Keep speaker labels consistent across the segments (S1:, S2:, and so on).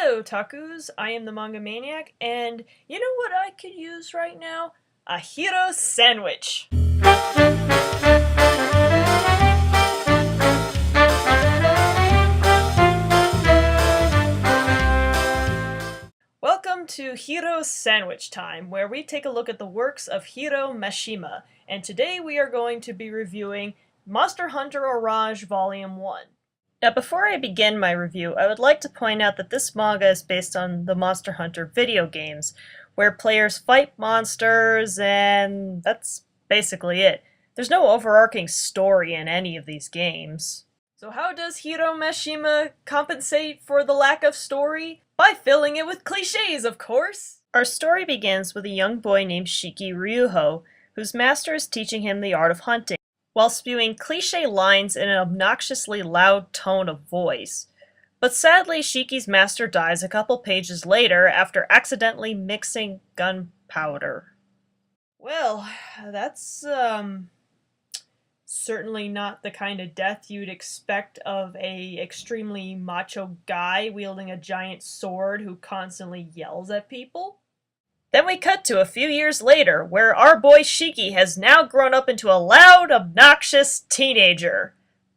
S1: Hello, Takus. I am the Manga Maniac, and you know what I could use right now? A Hiro sandwich. Welcome to Hiro Sandwich Time, where we take a look at the works of Hiro Mashima, and today we are going to be reviewing Monster Hunter Orage Volume 1. Now, before I begin my review, I would like to point out that this manga is based on the Monster Hunter video games, where players fight monsters, and that's basically it. There's no overarching story in any of these games. So how does Hiro Mashima compensate for the lack of story? By filling it with cliches, of course! Our story begins with a young boy named Shiki Ryuho, whose master is teaching him the art of hunting, while spewing cliché lines in an obnoxiously loud tone of voice. But sadly, Shiki's master dies a couple pages later after accidentally mixing gunpowder. Well, that's, certainly not the kind of death you'd expect of a extremely macho guy wielding a giant sword who constantly yells at people. Then we cut to a few years later, where our boy Shiki has now grown up into a loud, obnoxious teenager.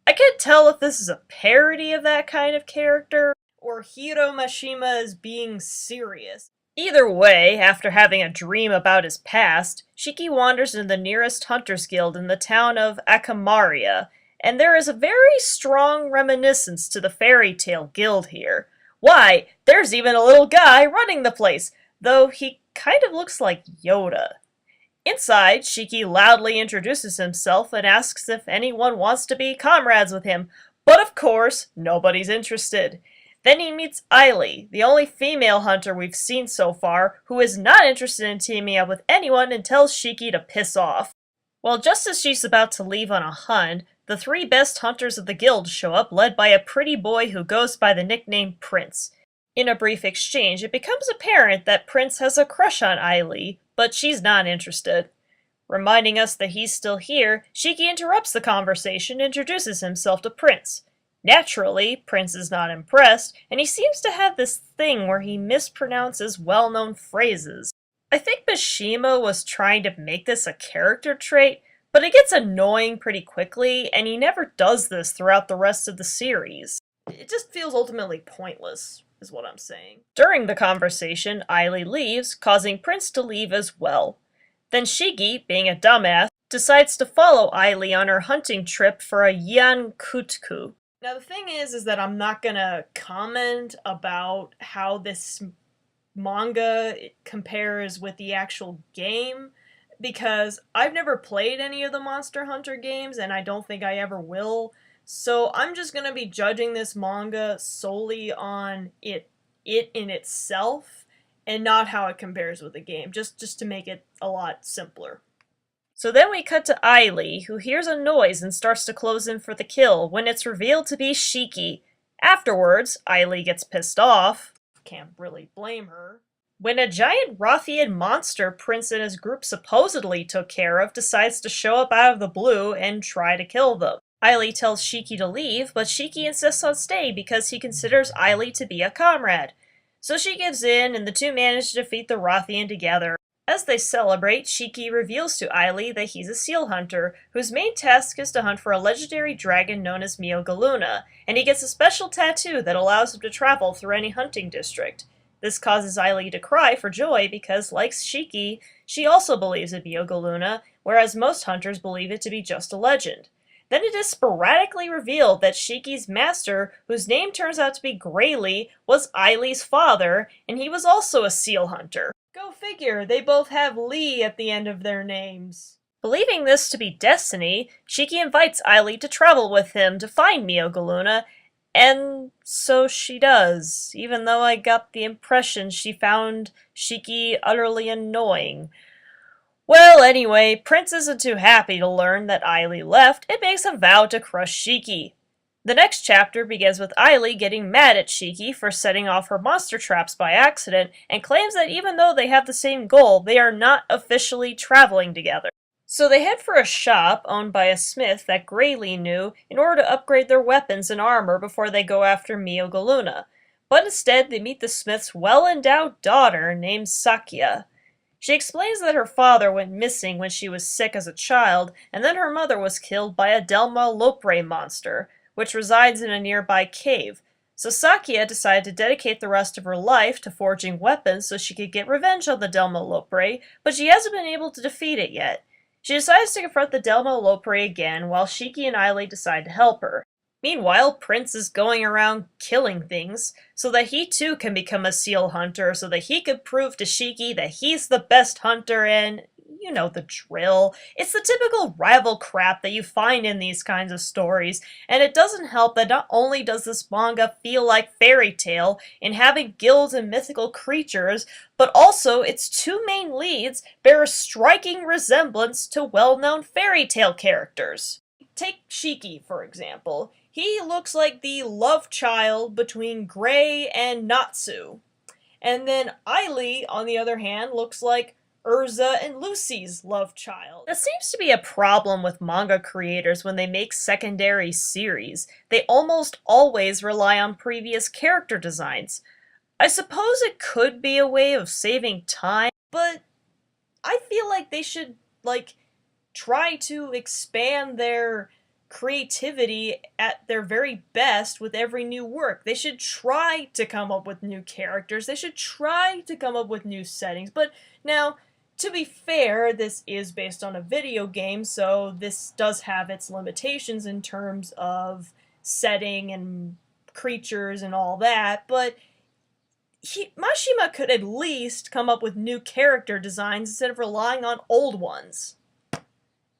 S1: I can't tell if this is a parody of that kind of character, or Hiro Mashima is being serious. Either way, after having a dream about his past, Shiki wanders into the nearest Hunters Guild in the town of Akamaria, and there is a very strong reminiscence to the fairy tale guild here. Why, there's even a little guy running the place, though he kind of looks like Yoda. Inside, Shiki loudly introduces himself and asks if anyone wants to be comrades with him, but of course, nobody's interested. Then he meets Aili, the only female hunter we've seen so far, who is not interested in teaming up with anyone and tells Shiki to piss off. Well, just as she's about to leave on a hunt, the three best hunters of the guild show up, led by a pretty boy who goes by the nickname Prince. In a brief exchange, it becomes apparent that Prince has a crush on Aili, but she's not interested. Reminding us that he's still here, Shiki interrupts the conversation and introduces himself to Prince. Naturally, Prince is not impressed, and he seems to have this thing where he mispronounces well-known phrases. I think Mashima was trying to make this a character trait, but it gets annoying pretty quickly, and he never does this throughout the rest of the series. It just feels ultimately pointless, is what I'm saying. During the conversation, Aili leaves, causing Prince to leave as well. Then Shiki, being a dumbass, decides to follow Aili on her hunting trip for a Yankutku. Now the thing is that I'm not gonna comment about how this manga compares with the actual game, because I've never played any of the Monster Hunter games, and I don't think I ever will. So I'm just gonna be judging this manga solely on it in itself, and not how it compares with the game, just to make it a lot simpler. So then we cut to Aili, who hears a noise and starts to close in for the kill, when it's revealed to be Shiki. Afterwards, Aili gets pissed off. Can't really blame her. When a giant Rothian monster Prince and his group supposedly took care of decides to show up out of the blue and try to kill them. Aili tells Shiki to leave, but Shiki insists on staying because he considers Aili to be a comrade. So she gives in, and the two manage to defeat the Rothian together. As they celebrate, Shiki reveals to Aili that he's a seal hunter, whose main task is to hunt for a legendary dragon known as Miogaluna, and he gets a special tattoo that allows him to travel through any hunting district. This causes Aili to cry for joy because, like Shiki, she also believes in Miogaluna, whereas most hunters believe it to be just a legend. Then it is sporadically revealed that Shiki's master, whose name turns out to be Grayly, was Aili's father, and he was also a seal hunter. Go figure, they both have Lee at the end of their names. Believing this to be destiny, Shiki invites Aili to travel with him to find Miogaluna, and so she does, even though I got the impression she found Shiki utterly annoying. Well, anyway, Prince isn't too happy to learn that Aili left and makes a vow to crush Shiki. The next chapter begins with Aili getting mad at Shiki for setting off her monster traps by accident and claims that even though they have the same goal, they are not officially traveling together. So they head for a shop owned by a smith that Grayly knew in order to upgrade their weapons and armor before they go after Miogaluna. But instead, they meet the Smith's well-endowed daughter named Sakia. She explains that her father went missing when she was sick as a child, and then her mother was killed by a Delma Lopre monster, which resides in a nearby cave. So Sakia decided to dedicate the rest of her life to forging weapons so she could get revenge on the Delma Lopre, but she hasn't been able to defeat it yet. She decides to confront the Delma Lopre again, while Shiki and Ailey decide to help her. Meanwhile, Prince is going around killing things, so that he too can become a seal hunter, so that he could prove to Shiki that he's the best hunter, and you know the drill. It's the typical rival crap that you find in these kinds of stories, and it doesn't help that not only does this manga feel like fairy tale in having guilds and mythical creatures, but also its two main leads bear a striking resemblance to well-known fairy tale characters. Take Shiki, for example. He looks like the love child between Gray and Natsu. And then Ailey, on the other hand, looks like Urza and Lucy's love child. That seems to be a problem with manga creators when they make secondary series. They almost always rely on previous character designs. I suppose it could be a way of saving time, but I feel like they should, try to expand their creativity at their very best with every new work. They should try to come up with new characters. They should try to come up with new settings. But now, to be fair, this is based on a video game, so this does have its limitations in terms of setting and creatures and all that, but Mashima could at least come up with new character designs instead of relying on old ones.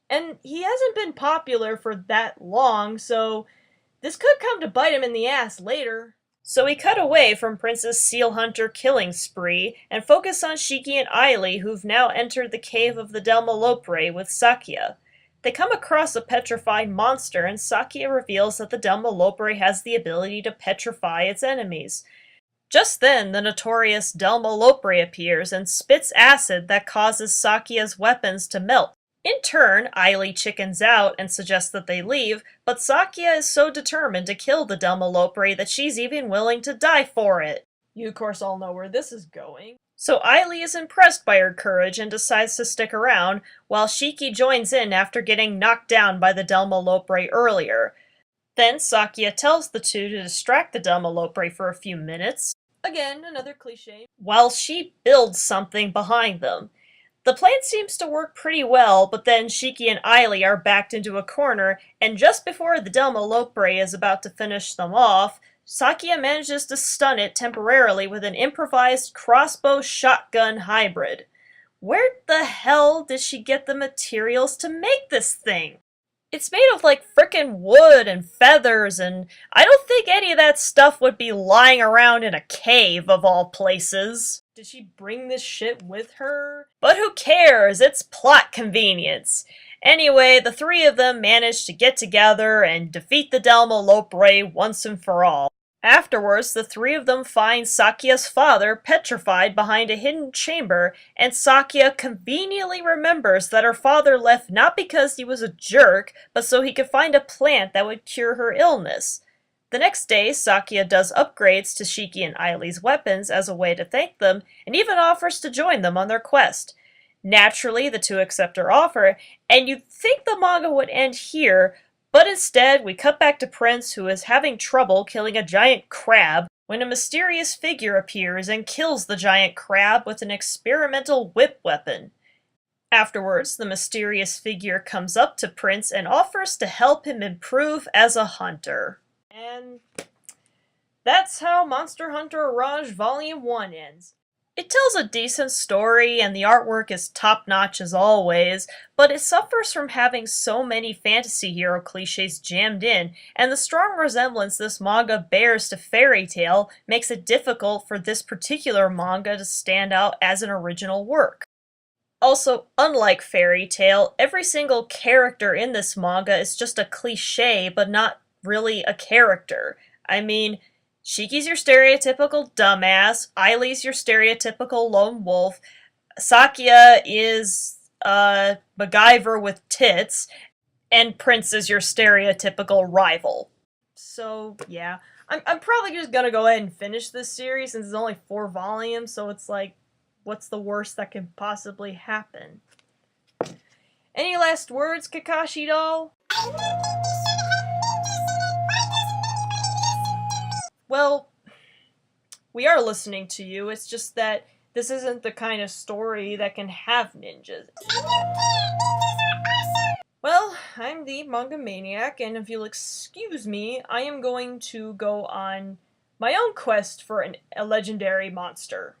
S1: And he hasn't been popular for that long, so this could come to bite him in the ass later. So we cut away from Prince's seal hunter killing spree and focus on Shiki and Ailey, who've now entered the cave of the Delma Lopre with Sakia. They come across a petrified monster, and Sakia reveals that the Delma Lopre has the ability to petrify its enemies. Just then, the notorious Delma Lopre appears and spits acid that causes Sakia's weapons to melt. In turn, Ailey chickens out and suggests that they leave, but Sakia is so determined to kill the Delma Lopre that she's even willing to die for it. You of course all know where this is going. So Ailey is impressed by her courage and decides to stick around, while Shiki joins in after getting knocked down by the Delma Lopre earlier. Then Sakia tells the two to distract the Delma Lopre for a few minutes. Again, another cliche. While she builds something behind them. The plan seems to work pretty well, but then Shiki and Ailey are backed into a corner, and just before the Delma Lopre is about to finish them off, Sakia manages to stun it temporarily with an improvised crossbow shotgun hybrid. Where the hell did she get the materials to make this thing? It's made of frickin' wood and feathers, and I don't think any of that stuff would be lying around in a cave of all places. Did she bring this shit with her? But who cares? It's plot convenience. Anyway, the three of them manage to get together and defeat the Delma Lopre once and for all. Afterwards, the three of them find Sakia's father petrified behind a hidden chamber, and Sakia conveniently remembers that her father left not because he was a jerk, but so he could find a plant that would cure her illness. The next day, Sakia does upgrades to Shiki and Ailey's weapons as a way to thank them, and even offers to join them on their quest. Naturally, the two accept her offer, and you'd think the manga would end here, but instead, we cut back to Prince, who is having trouble killing a giant crab, when a mysterious figure appears and kills the giant crab with an experimental whip weapon. Afterwards, the mysterious figure comes up to Prince and offers to help him improve as a hunter. And that's how Monster Hunter Orage Volume 1 ends. It tells a decent story, and the artwork is top-notch as always, but it suffers from having so many fantasy hero cliches jammed in, and the strong resemblance this manga bears to fairy tale makes it difficult for this particular manga to stand out as an original work. Also, unlike fairy tale, every single character in this manga is just a cliche, but not really a character. I mean, Shiki's your stereotypical dumbass, Ailey's your stereotypical lone wolf, Sakia is MacGyver with tits, and Prince is your stereotypical rival. So, yeah, I'm probably just gonna go ahead and finish this series since it's only 4 volumes, so it's like, what's the worst that could possibly happen? Any last words, Kakashi doll? Well, we are listening to you, it's just that this isn't the kind of story that can have ninjas. Well, I'm the Manga Maniac, and if you'll excuse me, I am going to go on my own quest for a legendary monster.